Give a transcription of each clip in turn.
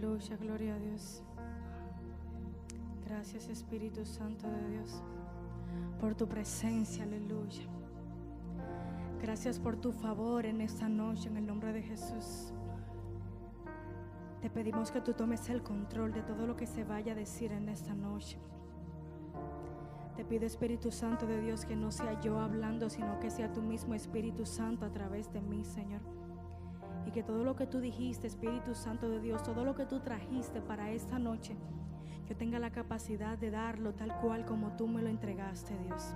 Aleluya, gloria a Dios. Gracias, Espíritu Santo de Dios, por tu presencia, aleluya. Gracias por tu favor en esta noche, en el nombre de Jesús. Te pedimos que tú tomes el control de todo lo que se vaya a decir en esta noche. Te pido, Espíritu Santo de Dios, que no sea yo hablando, sino que sea tu mismo Espíritu Santo a través de mí, Señor. Y que todo lo que tú dijiste, Espíritu Santo de Dios, todo lo que tú trajiste para esta noche, yo tenga la capacidad de darlo tal cual como tú me lo entregaste, Dios.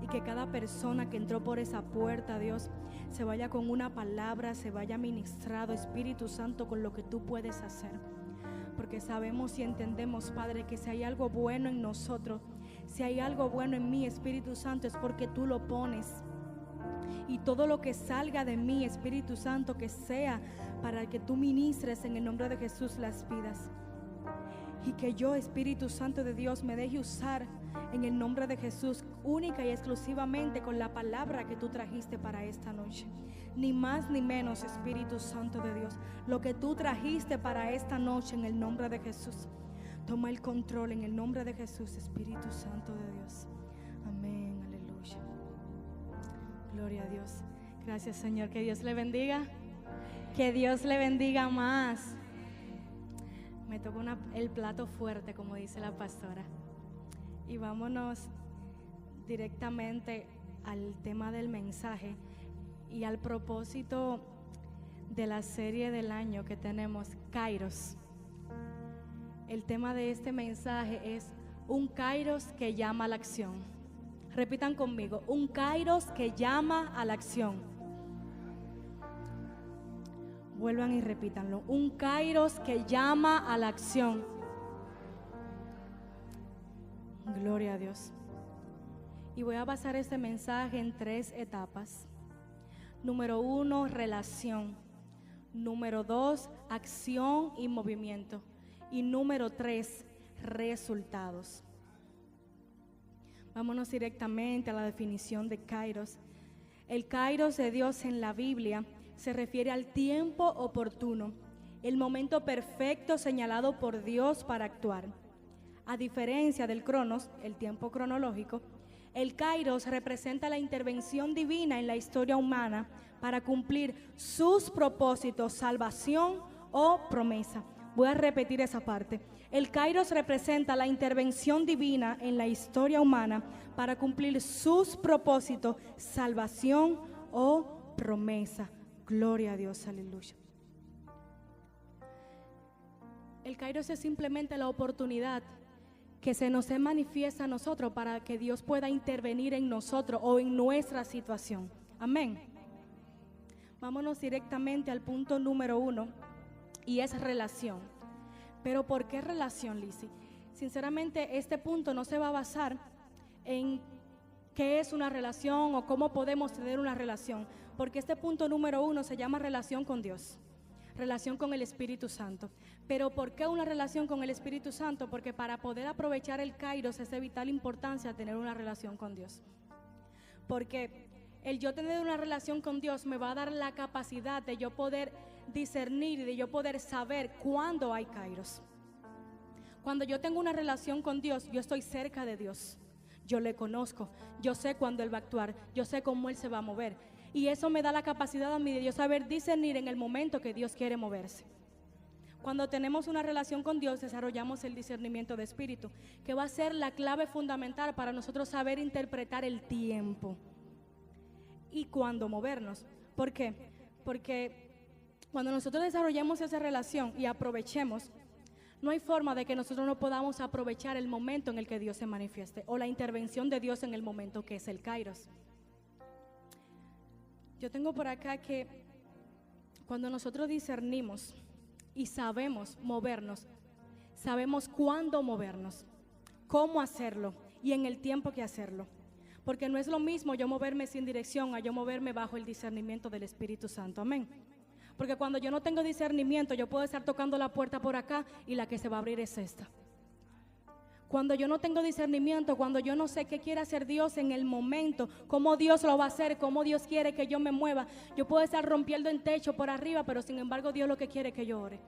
Y que cada persona que entró por esa puerta, Dios, se vaya con una palabra, se vaya ministrado, Espíritu Santo, con lo que tú puedes hacer. Porque sabemos y entendemos, Padre, que si hay algo bueno en nosotros, si hay algo bueno en mí, Espíritu Santo, es porque tú lo pones. Y todo lo que salga de mí, Espíritu Santo, que sea para que tú ministres en el nombre de Jesús las vidas. Y que yo, Espíritu Santo de Dios, me deje usar en el nombre de Jesús, única y exclusivamente con la palabra que tú trajiste para esta noche. Ni más ni menos, Espíritu Santo de Dios, lo que tú trajiste para esta noche en el nombre de Jesús. Toma el control en el nombre de Jesús, Espíritu Santo de Dios. Amén, aleluya. Gloria a Dios. Gracias, Señor. Que Dios le bendiga. Que Dios le bendiga más. Me tocó el plato fuerte, como dice la pastora. Y vámonos directamente al tema del mensaje y al propósito de la serie del año que tenemos, Kairos. El tema de este mensaje es un Kairos que llama a la acción. Repitan conmigo, un Kairos que llama a la acción. Vuelvan y repítanlo, un Kairos que llama a la acción. Gloria a Dios. Y voy a basar este mensaje en 3 etapas. Número 1, relación. Número 2, acción y movimiento. Y número 3, resultados. Vámonos directamente a la definición de Kairos. El Kairos de Dios en la Biblia se refiere al tiempo oportuno, el momento perfecto señalado por Dios para actuar. A diferencia del Cronos, el tiempo cronológico, el Kairos representa la intervención divina en la historia humana para cumplir sus propósitos, salvación o promesa. Voy a repetir esa parte. El Kairos representa la intervención divina en la historia humana para cumplir sus propósitos, salvación o promesa. Gloria a Dios, aleluya. El Kairos es simplemente la oportunidad que se nos manifiesta a nosotros para que Dios pueda intervenir en nosotros o en nuestra situación. Amén. Vámonos directamente al punto número 1 y es relación. Pero ¿por qué relación, Lizzy? Sinceramente, este punto no se va a basar en qué es una relación o cómo podemos tener una relación, porque este punto número 1 se llama relación con Dios, relación con el Espíritu Santo. Pero ¿por qué una relación con el Espíritu Santo? Porque para poder aprovechar el Kairos es de vital importancia tener una relación con Dios. Porque el yo tener una relación con Dios me va a dar la capacidad de yo poder discernir y de yo poder saber cuándo hay Kairos. Cuando yo tengo una relación con Dios, yo estoy cerca de Dios. Yo le conozco, yo sé cuándo Él va a actuar, yo sé cómo Él se va a mover. Y eso me da la capacidad a mí de yo saber discernir en el momento que Dios quiere moverse. Cuando tenemos una relación con Dios, desarrollamos el discernimiento de espíritu, que va a ser la clave fundamental para nosotros saber interpretar el tiempo y cuándo movernos. ¿Por qué? Porque cuando nosotros desarrollamos esa relación y aprovechemos, no hay forma de que nosotros no podamos aprovechar el momento en el que Dios se manifieste o la intervención de Dios en el momento que es el Kairos. Yo tengo por acá que cuando nosotros discernimos y sabemos movernos, sabemos cuándo movernos, cómo hacerlo y en el tiempo que hacerlo. Porque no es lo mismo yo moverme sin dirección a yo moverme bajo el discernimiento del Espíritu Santo. Amén. Porque cuando yo no tengo discernimiento, yo puedo estar tocando la puerta por acá y la que se va a abrir es esta. Cuando yo no tengo discernimiento, cuando yo no sé qué quiere hacer Dios en el momento, cómo Dios lo va a hacer, cómo Dios quiere que yo me mueva, yo puedo estar rompiendo el techo por arriba, pero sin embargo Dios lo que quiere es que yo ore.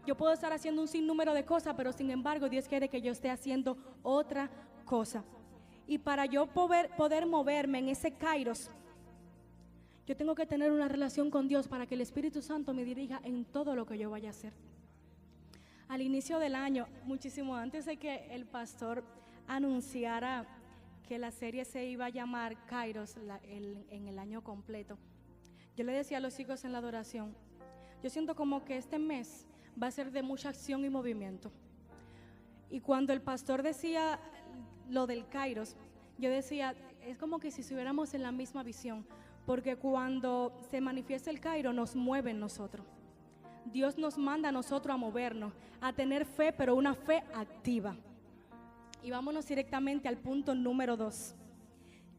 Yo puedo estar haciendo un sinnúmero de cosas, pero sin embargo Dios quiere que yo esté haciendo otra cosa. Y para yo poder moverme en ese kairos, yo tengo que tener una relación con Dios para que el Espíritu Santo me dirija en todo lo que yo vaya a hacer. Al inicio del año, muchísimo antes de que el pastor anunciara que la serie se iba a llamar Kairos en el año completo, yo le decía a los chicos en la adoración, yo siento como que este mes va a ser de mucha acción y movimiento. Y cuando el pastor decía lo del Kairos, yo decía, es como que si estuviéramos en la misma visión, porque cuando se manifiesta el Kairos nos mueve en nosotros. Dios nos manda a nosotros a movernos, a tener fe, pero una fe activa. Y vámonos directamente al punto número 2,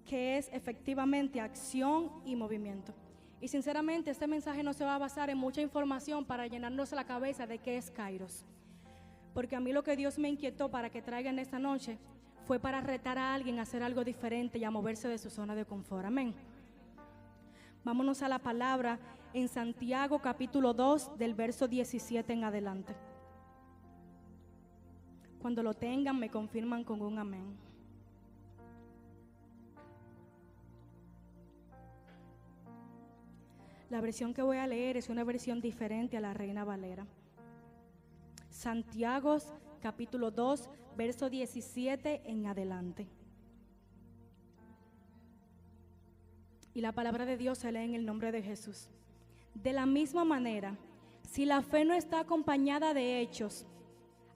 que es efectivamente acción y movimiento. Y sinceramente este mensaje no se va a basar en mucha información para llenarnos la cabeza de qué es Kairos. Porque a mí lo que Dios me inquietó para que traigan esta noche fue para retar a alguien a hacer algo diferente y a moverse de su zona de confort. Amén. Vámonos a la palabra en Santiago capítulo 2 del verso 17 en adelante. Cuando lo tengan me confirman con un amén. La versión que voy a leer es una versión diferente a la Reina Valera. Santiago capítulo 2 verso 17 en adelante. Y la palabra de Dios se lee en el nombre de Jesús. De la misma manera, si la fe no está acompañada de hechos,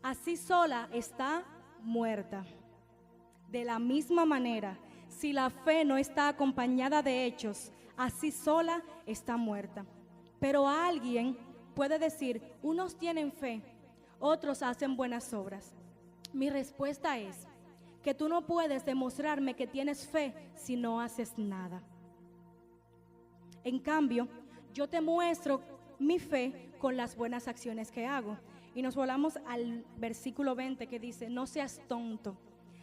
así sola está muerta. De la misma manera, si la fe no está acompañada de hechos, así sola está muerta. Pero alguien puede decir, unos tienen fe, otros hacen buenas obras. Mi respuesta es que tú no puedes demostrarme que tienes fe si no haces nada. En cambio, yo te muestro mi fe con las buenas acciones que hago. Y nos volamos al versículo 20 que dice, no seas tonto,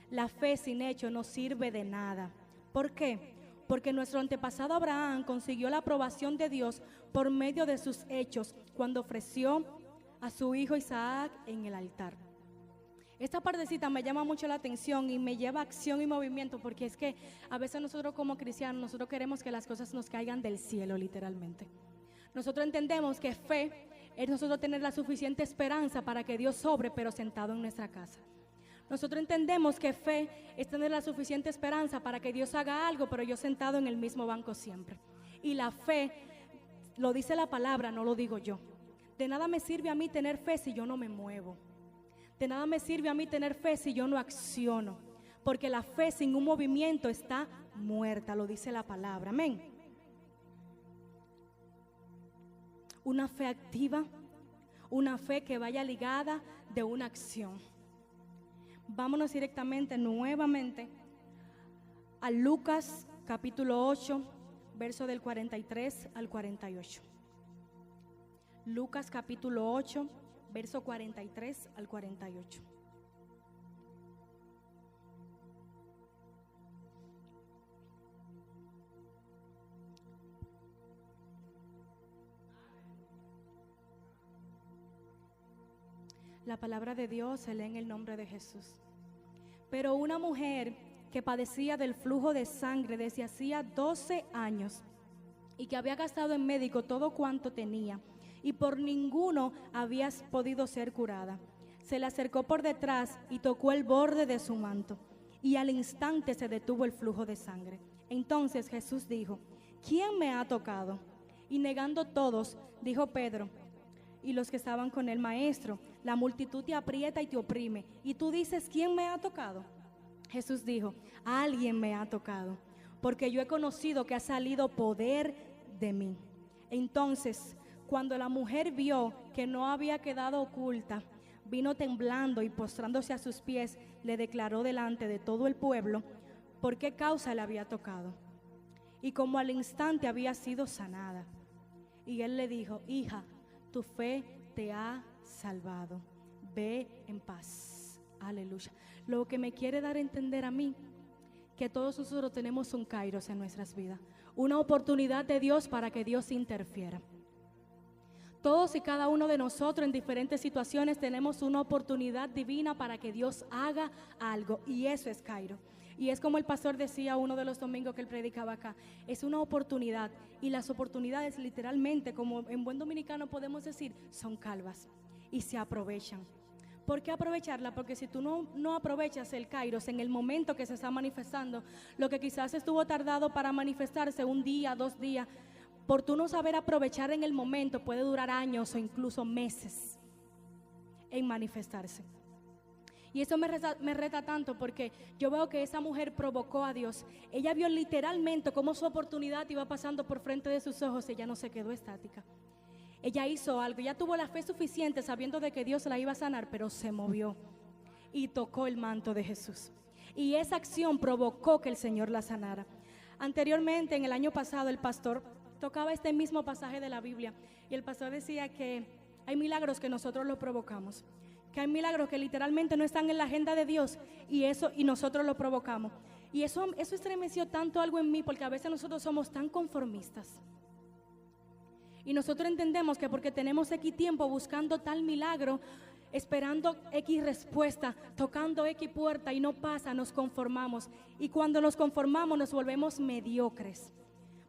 la fe sin hecho no sirve de nada. ¿Por qué? Porque nuestro antepasado Abraham consiguió la aprobación de Dios por medio de sus hechos cuando ofreció a su hijo Isaac en el altar. Esta partecita me llama mucho la atención y me lleva a acción y movimiento, porque es que a veces nosotros como cristianos, nosotros queremos que las cosas nos caigan del cielo literalmente. Nosotros entendemos que fe es nosotros tener la suficiente esperanza para que Dios sobre, pero sentado en nuestra casa. Nosotros entendemos que fe es tener la suficiente esperanza para que Dios haga algo, pero yo sentado en el mismo banco siempre. Y la fe, lo dice la palabra, no lo digo yo. De nada me sirve a mí tener fe si yo no me muevo. De nada me sirve a mí tener fe si yo no acciono. Porque la fe sin un movimiento está muerta, lo dice la palabra. Amén. Una fe activa, una fe que vaya ligada de una acción. Vámonos directamente, nuevamente, a Lucas capítulo 8, verso del 43 al 48. Lucas capítulo 8, verso 43 al 48. La palabra de Dios se lee en el nombre de Jesús. Pero una mujer que padecía del flujo de sangre desde hacía 12 años y que había gastado en médico todo cuanto tenía y por ninguno había podido ser curada, se le acercó por detrás y tocó el borde de su manto, y al instante se detuvo el flujo de sangre. Entonces Jesús dijo, ¿quién me ha tocado? Y negando todos, dijo Pedro y los que estaban con el Maestro, la multitud te aprieta y te oprime, y tú dices, ¿quién me ha tocado? Jesús dijo, alguien me ha tocado, porque yo he conocido que ha salido poder de mí. Entonces, cuando la mujer vio que no había quedado oculta, vino temblando y postrándose a sus pies, le declaró delante de todo el pueblo por qué causa le había tocado, y como al instante había sido sanada. Y él le dijo, hija, tu fe te ha salvado, ve en paz. Aleluya. Lo que me quiere dar a entender a mí, que todos nosotros tenemos un kairos en nuestras vidas, una oportunidad de Dios para que Dios interfiera. Todos y cada uno de nosotros en diferentes situaciones tenemos una oportunidad divina para que Dios haga algo, y eso es Cairo. Y es como el pastor decía uno de los domingos que él predicaba acá, es una oportunidad, y las oportunidades literalmente, como en buen dominicano podemos decir, son calvas y se aprovechan. ¿Por qué aprovecharla? Porque si tú no aprovechas el Kairos en el momento que se está manifestando, lo que quizás estuvo tardado para manifestarse un día, 2 días, por tú no saber aprovechar en el momento, puede durar años o incluso meses en manifestarse. Y eso me reta tanto porque yo veo que esa mujer provocó a Dios. Ella vio literalmente cómo su oportunidad iba pasando por frente de sus ojos y ella no se quedó estática. Ella hizo algo, ella tuvo la fe suficiente sabiendo de que Dios la iba a sanar, pero se movió y tocó el manto de Jesús. Y esa acción provocó que el Señor la sanara. Anteriormente, en el año pasado, el pastor tocaba este mismo pasaje de la Biblia y el pastor decía que hay milagros que nosotros los provocamos, que hay milagros que literalmente no están en la agenda de Dios y nosotros lo provocamos. Y eso estremeció tanto algo en mí, porque a veces nosotros somos tan conformistas. Y nosotros entendemos que porque tenemos X tiempo buscando tal milagro, esperando X respuesta, tocando X puerta y no pasa, nos conformamos. Y cuando nos conformamos nos volvemos mediocres,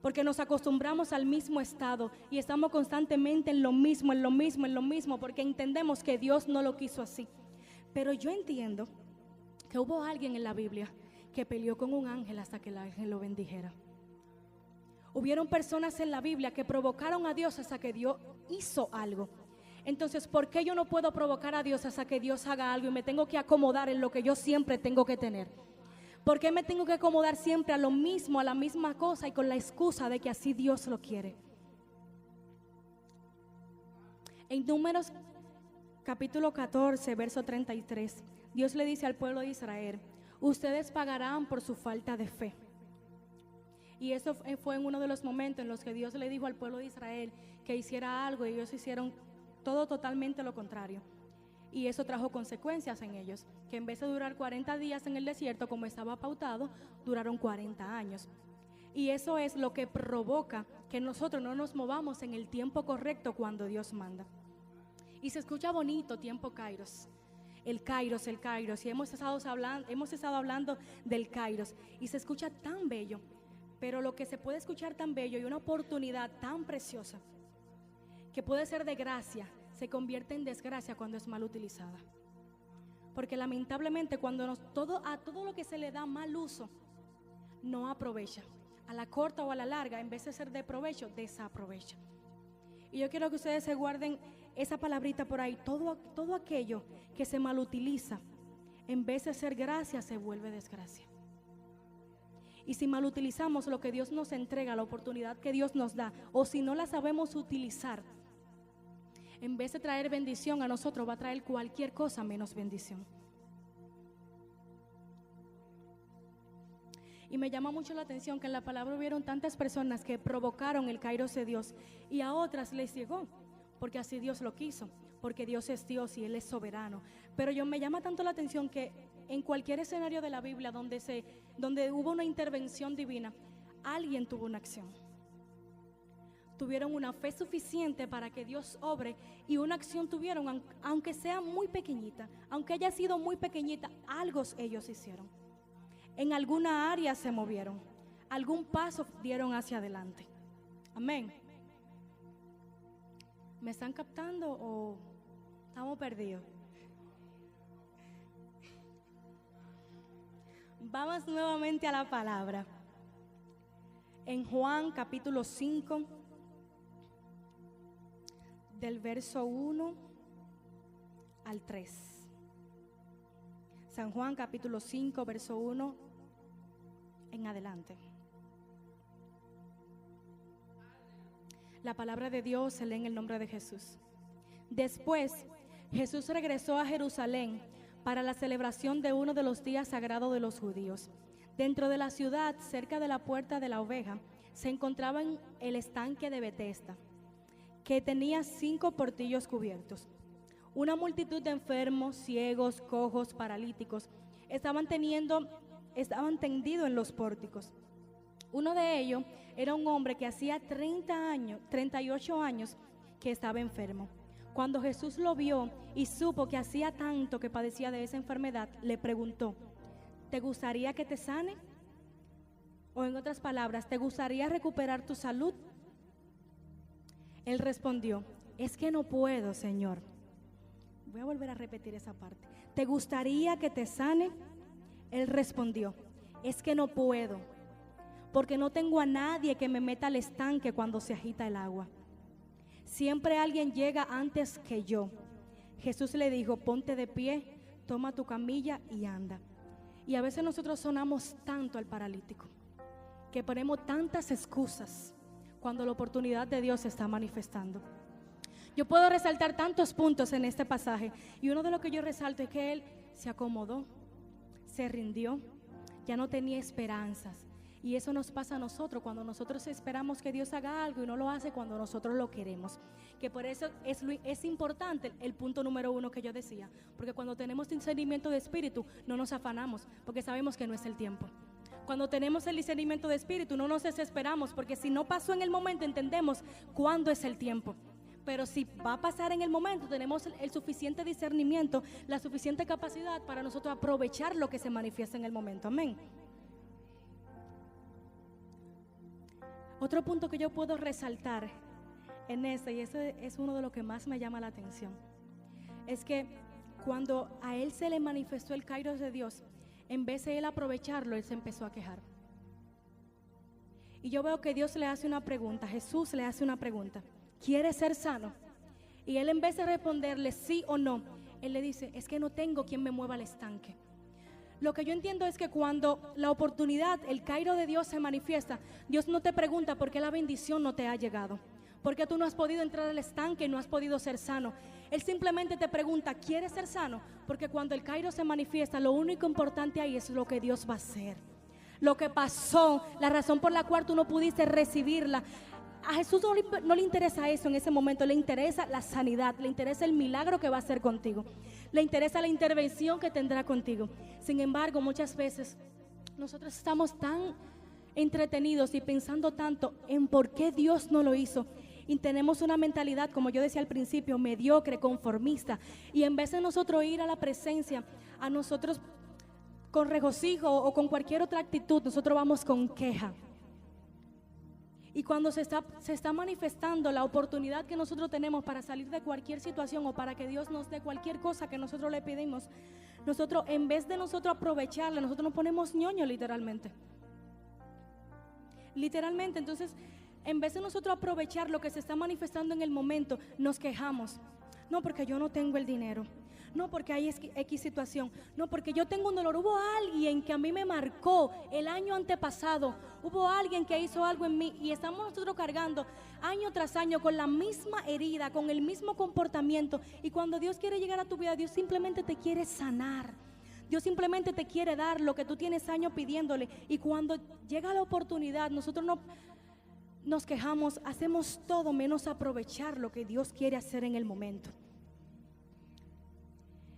porque nos acostumbramos al mismo estado y estamos constantemente en lo mismo, porque entendemos que Dios no lo quiso así. Pero yo entiendo que hubo alguien en la Biblia que peleó con un ángel hasta que el ángel lo bendijera. Hubieron personas en la Biblia que provocaron a Dios hasta que Dios hizo algo. Entonces, ¿por qué yo no puedo provocar a Dios hasta que Dios haga algo y me tengo que acomodar en lo que yo siempre tengo que tener? ¿Por qué me tengo que acomodar siempre a lo mismo, a la misma cosa y con la excusa de que así Dios lo quiere? En Números capítulo 14, verso 33, Dios le dice al pueblo de Israel: ustedes pagarán por su falta de fe. Y eso fue en uno de los momentos en los que Dios le dijo al pueblo de Israel que hiciera algo y ellos hicieron todo totalmente lo contrario. Y eso trajo consecuencias en ellos, que en vez de durar 40 días en el desierto como estaba pautado, duraron 40 años. Y eso es lo que provoca que nosotros no nos movamos en el tiempo correcto cuando Dios manda. Y se escucha bonito tiempo Kairos. El Kairos, y hemos estado hablando del Kairos y se escucha tan bello. Pero lo que se puede escuchar tan bello y una oportunidad tan preciosa que puede ser de gracia, se convierte en desgracia cuando es mal utilizada. Porque lamentablemente cuando a todo lo que se le da mal uso, no aprovecha. A la corta o a la larga, en vez de ser de provecho, desaprovecha. Y yo quiero que ustedes se guarden esa palabrita por ahí. Todo aquello que se mal utiliza, en vez de ser gracia, se vuelve desgracia. Y si mal utilizamos lo que Dios nos entrega, la oportunidad que Dios nos da, o si no la sabemos utilizar, en vez de traer bendición a nosotros, va a traer cualquier cosa menos bendición. Y me llama mucho la atención que en la palabra hubieron tantas personas que provocaron el Kairos de Dios y a otras les llegó, porque así Dios lo quiso, porque Dios es Dios y Él es soberano. Pero me llama tanto la atención que en cualquier escenario de la Biblia donde hubo una intervención divina, alguien tuvo una acción. Tuvieron una fe suficiente para que Dios obre y una acción tuvieron, aunque sea muy pequeñita, aunque haya sido muy pequeñita, algo ellos hicieron. En alguna área se movieron, algún paso dieron hacia adelante. Amén. ¿Me están captando o estamos perdidos? Vamos nuevamente a la palabra. En Juan capítulo 5, del verso 1 al 3. San Juan capítulo 5, verso 1 en adelante. La palabra de Dios se lee en el nombre de Jesús. Después, Jesús regresó a Jerusalén para la celebración de uno de los días sagrados de los judíos. Dentro de la ciudad, cerca de la puerta de la oveja, se encontraba el estanque de Betesda, que tenía 5 portillos cubiertos. Una multitud de enfermos, ciegos, cojos, paralíticos estaban tendidos en los pórticos. Uno de ellos era un hombre que hacía 38 años que estaba enfermo. Cuando Jesús lo vio y supo que hacía tanto que padecía de esa enfermedad, le preguntó: ¿te gustaría que te sane? O en otras palabras, ¿te gustaría recuperar tu salud? Él respondió: es que no puedo, Señor. Voy a volver a repetir esa parte. ¿Te gustaría que te sane? Él respondió: es que no puedo, porque no tengo a nadie que me meta al estanque cuando se agita el agua. Siempre alguien llega antes que yo. Jesús le dijo: ponte de pie, toma tu camilla y anda. Y a veces nosotros sonamos tanto al paralítico, que ponemos tantas excusas cuando la oportunidad de Dios se está manifestando. Yo puedo resaltar tantos puntos en este pasaje, y uno de los que yo resalto es que él se acomodó, se rindió, ya no tenía esperanzas. Y eso nos pasa a nosotros cuando nosotros esperamos que Dios haga algo y no lo hace cuando nosotros lo queremos. Que por eso es importante el punto número 1 que yo decía, porque cuando tenemos discernimiento de espíritu no nos afanamos, porque sabemos que no es el tiempo. Cuando tenemos el discernimiento de espíritu no nos desesperamos, porque si no pasó en el momento entendemos cuándo es el tiempo. Pero si va a pasar en el momento, tenemos el suficiente discernimiento, la suficiente capacidad para nosotros aprovechar lo que se manifiesta en el momento. Amén. Otro punto que yo puedo resaltar en y ese es uno de los que más me llama la atención, es que cuando a él se le manifestó el Kairos de Dios, en vez de él aprovecharlo, él se empezó a quejar. Y yo veo que Dios le hace una pregunta, Jesús le hace una pregunta: ¿quieres ser sano? Y él, en vez de responderle sí o no, él le dice: es que no tengo quien me mueva al estanque. Lo que yo entiendo es que cuando la oportunidad, el Kairos de Dios se manifiesta, Dios no te pregunta por qué la bendición no te ha llegado, porque tú no has podido entrar al estanque y no has podido ser sano. Él simplemente te pregunta: ¿quieres ser sano? Porque cuando el Kairos se manifiesta, lo único importante ahí es lo que Dios va a hacer. Lo que pasó, la razón por la cual tú no pudiste recibirla. A Jesús no le interesa eso en ese momento, le interesa la sanidad, le interesa el milagro que va a hacer contigo, le interesa la intervención que tendrá contigo. Sin embargo, muchas veces nosotros estamos tan entretenidos y pensando tanto en por qué Dios no lo hizo, y tenemos una mentalidad, como yo decía al principio, mediocre, conformista, y en vez de nosotros ir a la presencia, a nosotros con regocijo o con cualquier otra actitud, nosotros vamos con queja. Y cuando se está manifestando la oportunidad que nosotros tenemos para salir de cualquier situación o para que Dios nos dé cualquier cosa que nosotros le pedimos, nosotros, en vez de nosotros aprovecharla, nosotros nos ponemos ñoño literalmente. Entonces, en vez de nosotros aprovechar lo que se está manifestando en el momento, nos quejamos. No, porque yo no tengo el dinero. No, porque hay X situación. No, porque yo tengo un dolor. Hubo alguien que a mí me marcó el año antepasado. Hubo alguien que hizo algo en mí. Y estamos nosotros cargando año tras año con la misma herida, con el mismo comportamiento. Y cuando Dios quiere llegar a tu vida, Dios simplemente te quiere sanar. Dios simplemente te quiere dar lo que tú tienes años pidiéndole. Y cuando llega la oportunidad, nosotros no nos quejamos, hacemos todo menos aprovechar lo que Dios quiere hacer en el momento.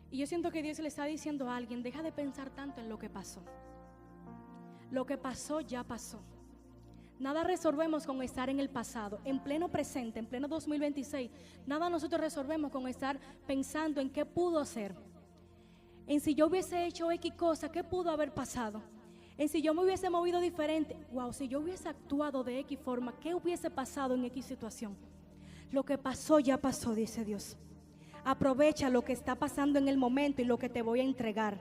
Y yo siento que Dios le está diciendo a alguien: deja de pensar tanto en lo que pasó. Lo que pasó ya pasó. Nada resolvemos con estar en el pasado, en pleno presente, en pleno 2026. Nada nosotros resolvemos con estar pensando en qué pudo ser. En si yo hubiese hecho X cosa, ¿qué pudo haber pasado? En si yo me hubiese movido diferente, wow, si yo hubiese actuado de X forma, ¿qué hubiese pasado en X situación? Lo que pasó ya pasó, dice Dios. Aprovecha lo que está pasando en el momento y lo que te voy a entregar.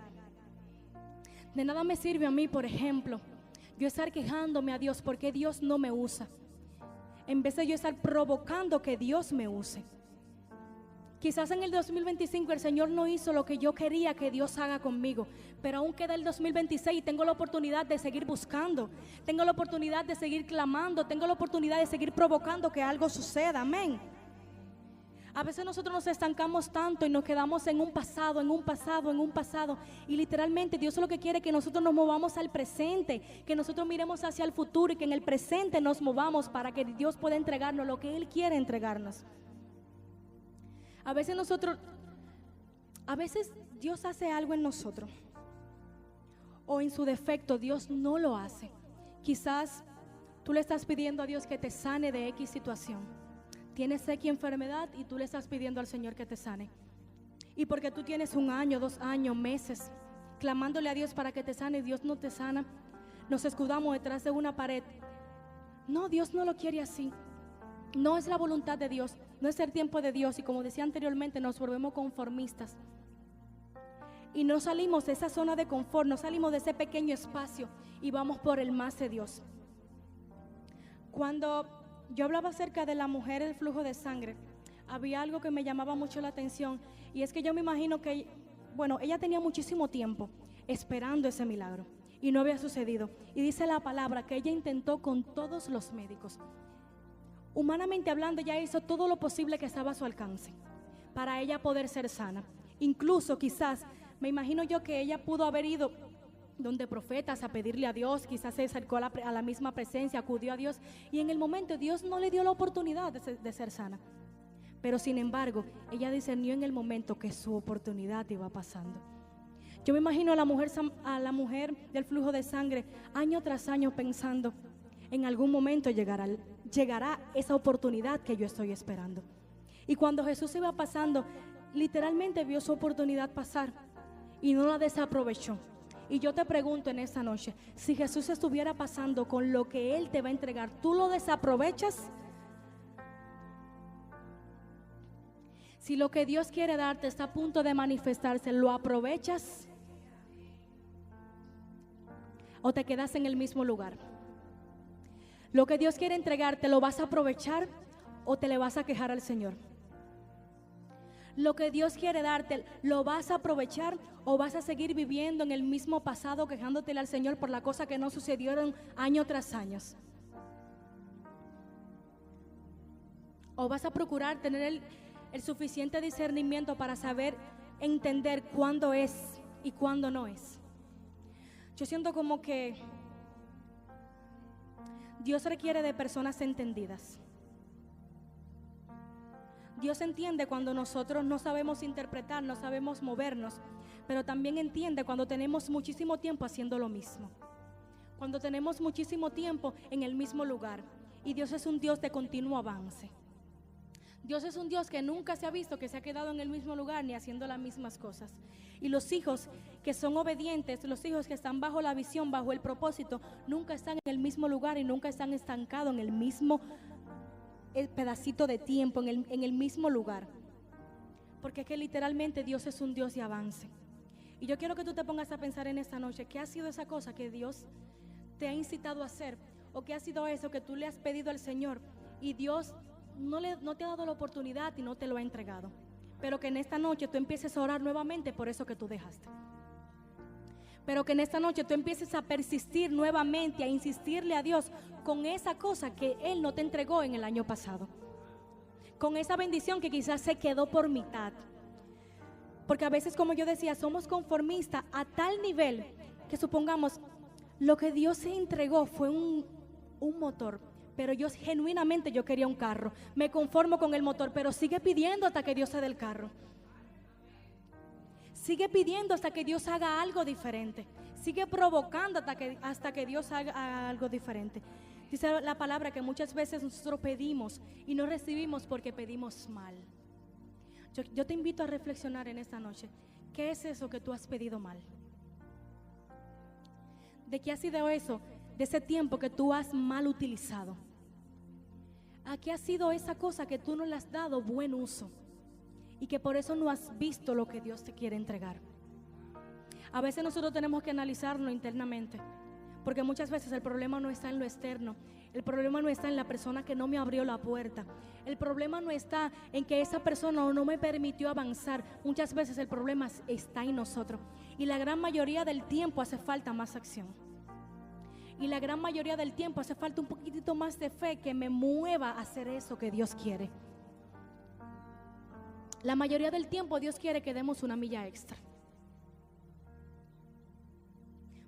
De nada me sirve a mí, por ejemplo, yo estar quejándome a Dios porque Dios no me usa, en vez de yo estar provocando que Dios me use. Quizás en el 2025 el Señor no hizo lo que yo quería que Dios haga conmigo, pero aún queda el 2026 y tengo la oportunidad de seguir buscando, tengo la oportunidad de seguir clamando, tengo la oportunidad de seguir provocando que algo suceda. Amén. A veces nosotros nos estancamos tanto y nos quedamos en un pasado, y literalmente Dios lo que quiere es que nosotros nos movamos al presente, que nosotros miremos hacia el futuro y que en el presente nos movamos para que Dios pueda entregarnos lo que Él quiere entregarnos. A veces Dios hace algo en nosotros, o en su defecto Dios no lo hace. Quizás tú le estás pidiendo a Dios que te sane de X situación. tienes sequía, enfermedad y tú le estás pidiendo al Señor que te sane. Y porque tú tienes 1 año, 2 años, meses clamándole a Dios para que te sane y Dios no te sana, nos escudamos detrás de una pared. No, Dios no lo quiere así. No es la voluntad de Dios, no es el tiempo de Dios. Y como decía anteriormente, nos volvemos conformistas y no salimos de esa zona de confort, no salimos de ese pequeño espacio y vamos por el más de Dios. Cuando yo hablaba acerca de la mujer del flujo de sangre, había algo que me llamaba mucho la atención, y es que yo me imagino que, bueno, ella tenía muchísimo tiempo esperando ese milagro y no había sucedido. Y dice la palabra que ella intentó con todos los médicos. Humanamente hablando, ella hizo todo lo posible que estaba a su alcance para ella poder ser sana. Incluso quizás, me imagino yo que ella pudo haber ido donde profetas a pedirle a Dios, quizás se acercó a la misma presencia, acudió a Dios, y en el momento Dios no le dio la oportunidad de ser sana. Pero sin embargo, ella discernió en el momento que su oportunidad iba pasando. Yo me imagino a la mujer del flujo de sangre año tras año pensando, en algún momento llegará esa oportunidad que yo estoy esperando. Y cuando Jesús iba pasando, literalmente vio su oportunidad pasar y no la desaprovechó. Y yo te pregunto en esta noche, si Jesús estuviera pasando con lo que Él te va a entregar, ¿tú lo desaprovechas? Si lo que Dios quiere darte está a punto de manifestarse, ¿lo aprovechas? ¿O te quedas en el mismo lugar? Lo que Dios quiere entregarte, ¿lo vas a aprovechar o te le vas a quejar al Señor? Lo que Dios quiere darte, ¿lo vas a aprovechar o vas a seguir viviendo en el mismo pasado quejándotele al Señor por la cosa que no sucedieron año tras año? ¿O vas a procurar tener el suficiente discernimiento para saber entender cuándo es y cuándo no es? Yo siento como que Dios requiere de personas entendidas. Dios entiende cuando nosotros no sabemos interpretar, no sabemos movernos, pero también entiende cuando tenemos muchísimo tiempo haciendo lo mismo, cuando tenemos muchísimo tiempo en el mismo lugar. Y Dios es un Dios de continuo avance. Dios es un Dios que nunca se ha visto que se ha quedado en el mismo lugar ni haciendo las mismas cosas. Y los hijos que son obedientes, los hijos que están bajo la visión, bajo el propósito, nunca están en el mismo lugar y nunca están estancados en el mismo pedacito de tiempo, en el mismo lugar. Porque es que literalmente Dios es un Dios de avance. Y yo quiero que tú te pongas a pensar en esta noche, ¿qué ha sido esa cosa que Dios te ha incitado a hacer? ¿O qué ha sido eso que tú le has pedido al Señor y Dios no te ha dado la oportunidad y no te lo ha entregado? Pero que en esta noche tú empieces a orar nuevamente por eso que tú dejaste. Pero que en esta noche tú empieces a persistir nuevamente, a insistirle a Dios con esa cosa que Él no te entregó en el año pasado, con esa bendición que quizás se quedó por mitad. Porque a veces, como yo decía, somos conformistas a tal nivel que supongamos lo que Dios se entregó fue un motor, pero genuinamente yo quería un carro, me conformo con el motor, pero sigue pidiendo hasta que Dios se dé el carro. Sigue pidiendo hasta que Dios haga algo diferente. Sigue provocando hasta que Dios haga algo diferente. Dice la palabra que muchas veces nosotros pedimos y no recibimos porque pedimos mal. Yo te invito a reflexionar en esta noche. ¿Qué es eso que tú has pedido mal? ¿De qué ha sido eso? De ese tiempo que tú has mal utilizado. ¿A qué ha sido esa cosa que tú no le has dado buen uso? Y que por eso no has visto lo que Dios te quiere entregar. A veces nosotros tenemos que analizarlo internamente, porque muchas veces el problema no está en lo externo. El problema no está en la persona que no me abrió la puerta. El problema no está en que esa persona no me permitió avanzar. Muchas veces el problema está en nosotros. Y la gran mayoría del tiempo hace falta más acción. Y la gran mayoría del tiempo hace falta un poquitito más de fe que me mueva a hacer eso que Dios quiere. La mayoría del tiempo Dios quiere que demos una milla extra.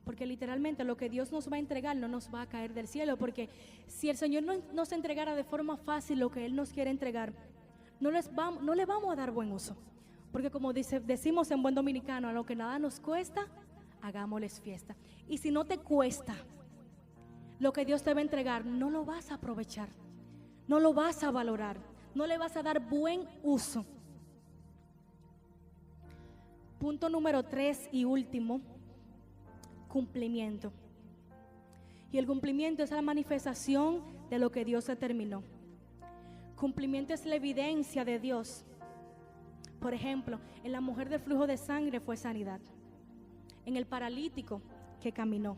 Porque literalmente lo que Dios nos va a entregar no nos va a caer del cielo. Porque si el Señor nos entregara de forma fácil lo que Él nos quiere entregar, no le vamos a dar buen uso. Porque como decimos en buen dominicano, a lo que nada nos cuesta, hagámosles fiesta. Y si no te cuesta lo que Dios te va a entregar, no lo vas a aprovechar, no lo vas a valorar, no le vas a dar buen uso. Punto número 3 y último, cumplimiento. Y el cumplimiento es la manifestación de lo que Dios determinó. Cumplimiento es la evidencia de Dios. Por ejemplo, en la mujer del flujo de sangre fue sanidad. En el paralítico que caminó.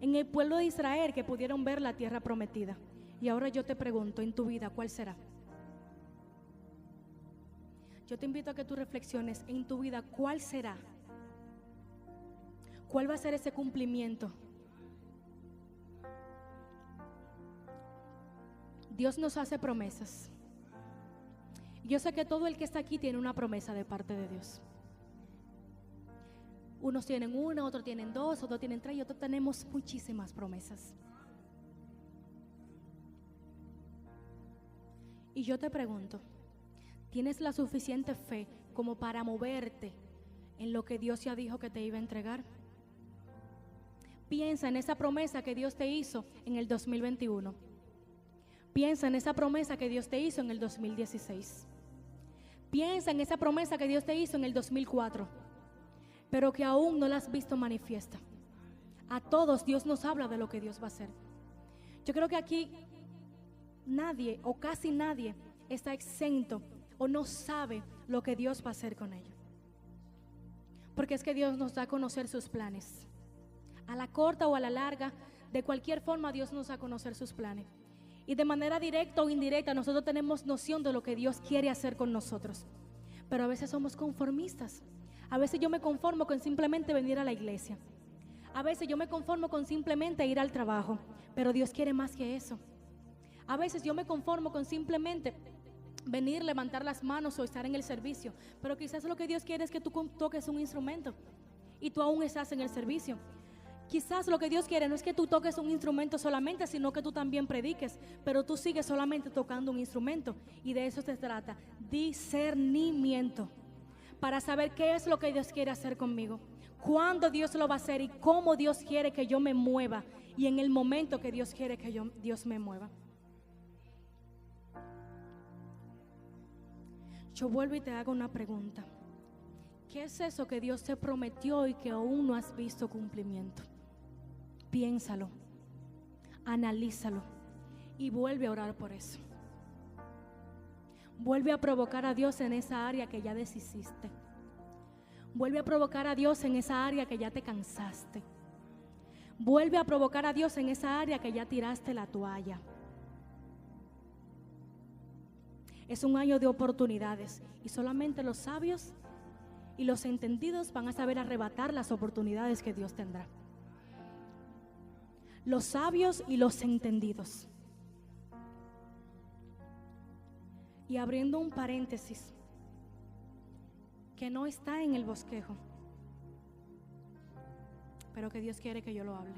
En el pueblo de Israel que pudieron ver la tierra prometida. Y ahora yo te pregunto, en tu vida, ¿cuál será? Yo te invito a que tú reflexiones en tu vida, ¿cuál será? ¿Cuál va a ser ese cumplimiento? Dios nos hace promesas. Yo sé que todo el que está aquí tiene una promesa de parte de Dios. Unos tienen una, otros tienen dos, otros tienen tres y otros tenemos muchísimas promesas. Y yo te pregunto, ¿tienes la suficiente fe como para moverte en lo que Dios ya dijo que te iba a entregar? Piensa en esa promesa que Dios te hizo en el 2021. Piensa en esa promesa que Dios te hizo en el 2016. Piensa en esa promesa que Dios te hizo en el 2004, pero que aún no la has visto manifiesta. A todos Dios nos habla de lo que Dios va a hacer. Yo creo que aquí nadie o casi nadie está exento o no sabe lo que Dios va a hacer con ellos. Porque es que Dios nos da a conocer sus planes. A la corta o a la larga, de cualquier forma Dios nos da a conocer sus planes. Y de manera directa o indirecta nosotros tenemos noción de lo que Dios quiere hacer con nosotros. Pero a veces somos conformistas. A veces yo me conformo con simplemente venir a la iglesia. A veces yo me conformo con simplemente ir al trabajo. Pero Dios quiere más que eso. A veces yo me conformo con simplemente venir, levantar las manos o estar en el servicio. Pero quizás lo que Dios quiere es que tú toques un instrumento y tú aún estás en el servicio. Quizás lo que Dios quiere no es que tú toques un instrumento solamente, sino que tú también prediques, pero tú sigues solamente tocando un instrumento. Y de eso se trata, discernimiento, para saber qué es lo que Dios quiere hacer conmigo, cuándo Dios lo va a hacer y cómo Dios quiere que yo me mueva y en el momento que Dios quiere que Dios me mueva. Yo vuelvo y te hago una pregunta. ¿Qué es eso que Dios te prometió y que aún no has visto cumplimiento? Piénsalo, analízalo y vuelve a orar por eso. Vuelve a provocar a Dios en esa área que ya deshiciste. Vuelve a provocar a Dios en esa área que ya te cansaste. Vuelve a provocar a Dios en esa área que ya tiraste la toalla. Es un año de oportunidades y solamente los sabios y los entendidos van a saber arrebatar las oportunidades que Dios tendrá. Los sabios y los entendidos. Y abriendo un paréntesis que no está en el bosquejo, pero que Dios quiere que yo lo hable.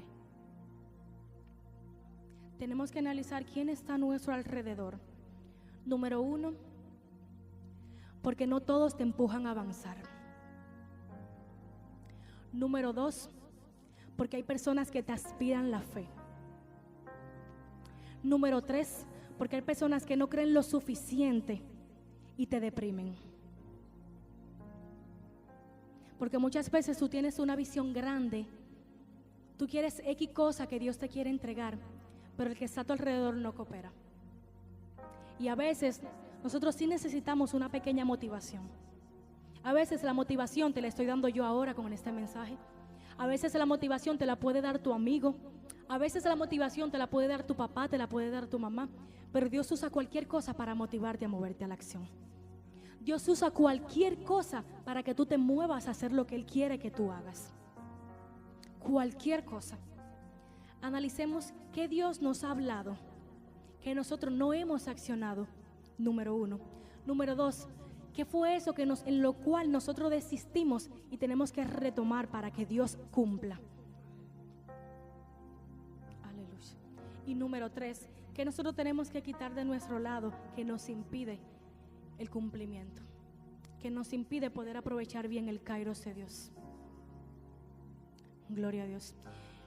Tenemos que analizar quién está a nuestro alrededor. Número 1, porque no todos te empujan a avanzar. Número 2, porque hay personas que te aspiran la fe. Número 3, porque hay personas que no creen lo suficiente y te deprimen. Porque muchas veces tú tienes una visión grande, tú quieres X cosa que Dios te quiere entregar, pero el que está a tu alrededor no coopera. Y a veces nosotros sí necesitamos una pequeña motivación. A veces la motivación te la estoy dando yo ahora con este mensaje. A veces la motivación te la puede dar tu amigo. A veces la motivación te la puede dar tu papá, te la puede dar tu mamá. Pero Dios usa cualquier cosa para motivarte a moverte a la acción. Dios usa cualquier cosa para que tú te muevas a hacer lo que Él quiere que tú hagas. Cualquier cosa. Analicemos qué Dios nos ha hablado, que nosotros no hemos accionado. Número 1. Número 2, ¿qué fue eso en lo cual nosotros desistimos y tenemos que retomar para que Dios cumpla? Aleluya. Y número 3, ¿qué nosotros tenemos que quitar de nuestro lado que nos impide el cumplimiento? Que nos impide poder aprovechar bien el kairos de Dios. Gloria a Dios.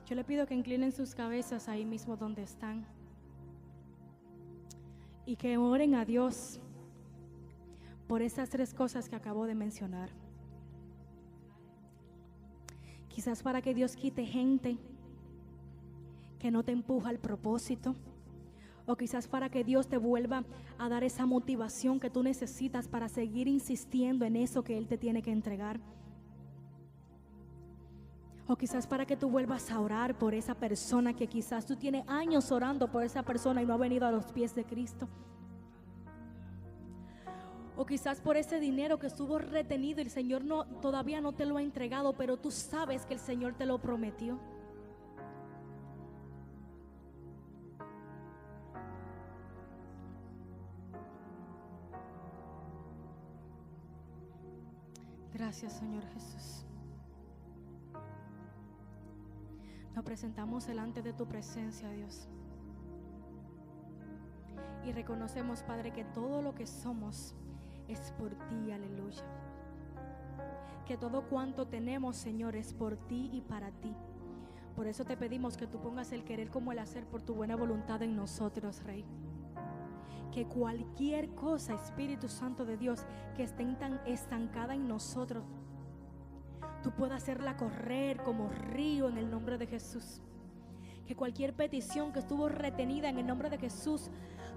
Yo le pido que inclinen sus cabezas ahí mismo donde están. y que oren a Dios por esas 3 cosas que acabo de mencionar. Quizás para que Dios quite gente que no te empuja al propósito, o quizás para que Dios te vuelva a dar esa motivación que tú necesitas para seguir insistiendo en eso que Él te tiene que entregar. O quizás para que tú vuelvas a orar por esa persona que quizás tú tienes años orando por esa persona y no ha venido a los pies de Cristo. O quizás por ese dinero que estuvo retenido y el Señor todavía no te lo ha entregado, pero tú sabes que el Señor te lo prometió. Gracias, Señor Jesús. Nos presentamos delante de tu presencia, Dios. Y reconocemos, Padre, que todo lo que somos es por ti, aleluya. Que todo cuanto tenemos, Señor, es por ti y para ti. Por eso te pedimos que tú pongas el querer como el hacer por tu buena voluntad en nosotros, Rey. Que cualquier cosa, Espíritu Santo de Dios, que esté tan estancada en nosotros, tú puedas hacerla correr como río en el nombre de Jesús. Que cualquier petición que estuvo retenida en el nombre de Jesús,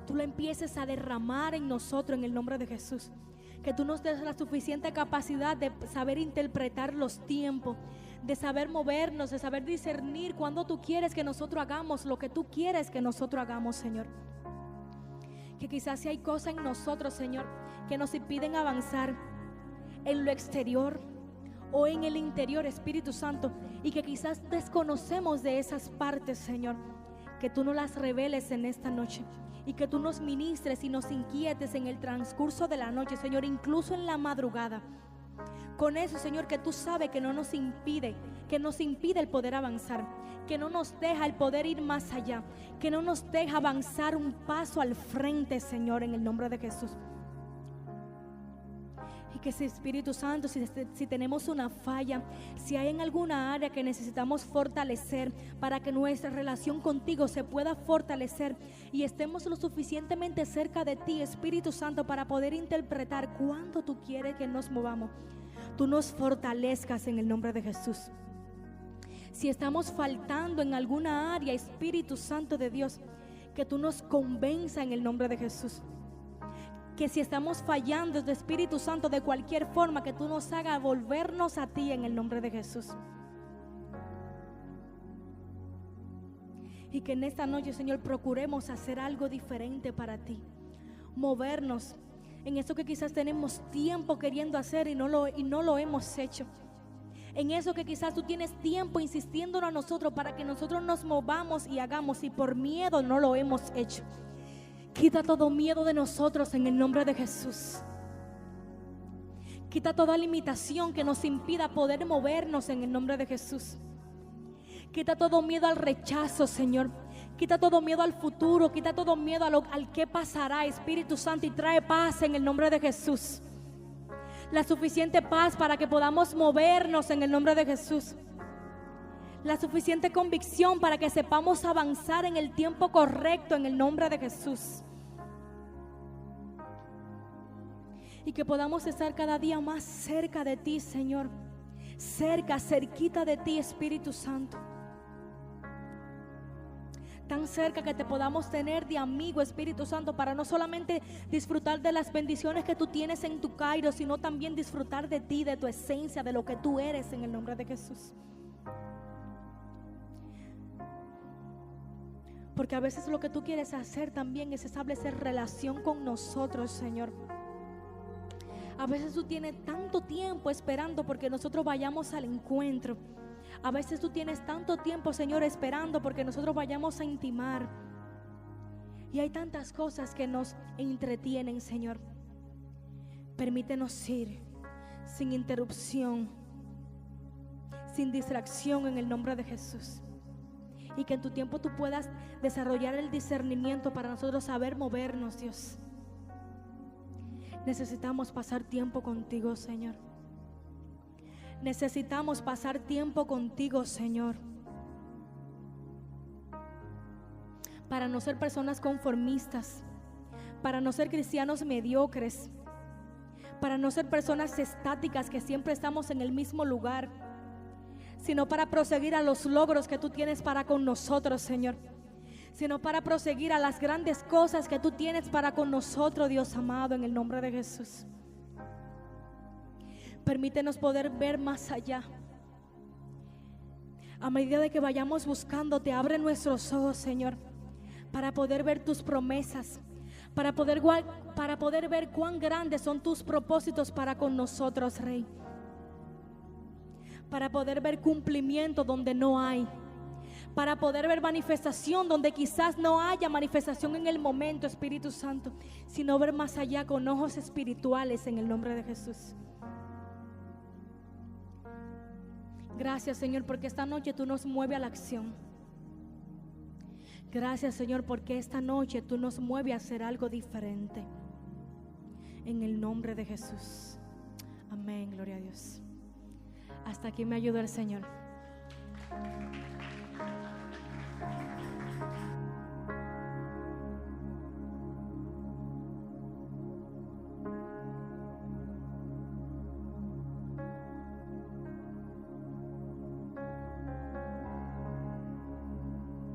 tú la empieces a derramar en nosotros en el nombre de Jesús. Que tú nos des la suficiente capacidad de saber interpretar los tiempos, de saber movernos, de saber discernir cuando tú quieres que nosotros hagamos lo que tú quieres que nosotros hagamos, Señor. Que quizás si hay cosas en nosotros, Señor, que nos impiden avanzar en lo exterior o en el interior, Espíritu Santo, y que quizás desconocemos de esas partes, Señor, que tú nos las reveles en esta noche y que tú nos ministres y nos inquietes en el transcurso de la noche, Señor, incluso en la madrugada. Con eso, Señor, que tú sabes que no nos impide, que nos impide el poder avanzar, que no nos deja el poder ir más allá, que no nos deja avanzar un paso al frente, Señor, en el nombre de Jesús. Y que ese Espíritu Santo, si tenemos una falla, si hay en alguna área que necesitamos fortalecer para que nuestra relación contigo se pueda fortalecer y estemos lo suficientemente cerca de ti, Espíritu Santo, para poder interpretar cuándo tú quieres que nos movamos, tú nos fortalezcas en el nombre de Jesús. Si estamos faltando en alguna área, Espíritu Santo de Dios, que tú nos convenza en el nombre de Jesús. Que si estamos fallando de Espíritu Santo de cualquier forma, que tú nos hagas volvernos a ti en el nombre de Jesús. Y que en esta noche, Señor, procuremos hacer algo diferente para ti. Movernos en eso que quizás tenemos tiempo queriendo hacer y no lo hemos hecho. En eso que quizás tú tienes tiempo insistiéndonos a nosotros para que nosotros nos movamos y hagamos y por miedo no lo hemos hecho. Quita todo miedo de nosotros en el nombre de Jesús. Quita toda limitación que nos impida poder movernos en el nombre de Jesús. Quita todo miedo al rechazo, Señor. Quita todo miedo al futuro. Quita todo miedo al que pasará, Espíritu Santo, y trae paz en el nombre de Jesús. La suficiente paz para que podamos movernos en el nombre de Jesús. La suficiente convicción para que sepamos avanzar en el tiempo correcto en el nombre de Jesús. Y que podamos estar cada día más cerca de ti, Señor. Cerquita de ti, Espíritu Santo. Tan cerca que te podamos tener de amigo, Espíritu Santo, para no solamente disfrutar de las bendiciones que tú tienes en tu Cairo, sino también disfrutar de ti, de tu esencia, de lo que tú eres en el nombre de Jesús. Porque a veces lo que tú quieres hacer también es establecer relación con nosotros, Señor. A veces tú tienes tanto tiempo esperando porque nosotros vayamos al encuentro. A veces tú tienes tanto tiempo, Señor, esperando porque nosotros vayamos a intimar. Y hay tantas cosas que nos entretienen, Señor. Permítenos ir sin interrupción, sin distracción en el nombre de Jesús. Y que en tu tiempo tú puedas desarrollar el discernimiento para nosotros saber movernos, Dios. Necesitamos pasar tiempo contigo, Señor. Necesitamos pasar tiempo contigo, Señor. Para no ser personas conformistas, para no ser cristianos mediocres, para no ser personas estáticas que siempre estamos en el mismo lugar, sino para proseguir a los logros que tú tienes para con nosotros, Señor, sino para proseguir a las grandes cosas que tú tienes para con nosotros, Dios amado, en el nombre de Jesús. Permítenos poder ver más allá. A medida de que vayamos buscándote, abre nuestros ojos, Señor, para poder ver tus promesas, para poder ver cuán grandes son tus propósitos para con nosotros, Rey. Para poder ver cumplimiento donde no hay, para poder ver manifestación donde quizás no haya manifestación en el momento, Espíritu Santo, sino ver más allá con ojos espirituales en el nombre de Jesús. Gracias, Señor, porque esta noche tú nos mueves a la acción. Gracias, Señor, porque esta noche tú nos mueves a hacer algo diferente. En el nombre de Jesús. Amén, gloria a Dios. Hasta aquí me ayudó el Señor.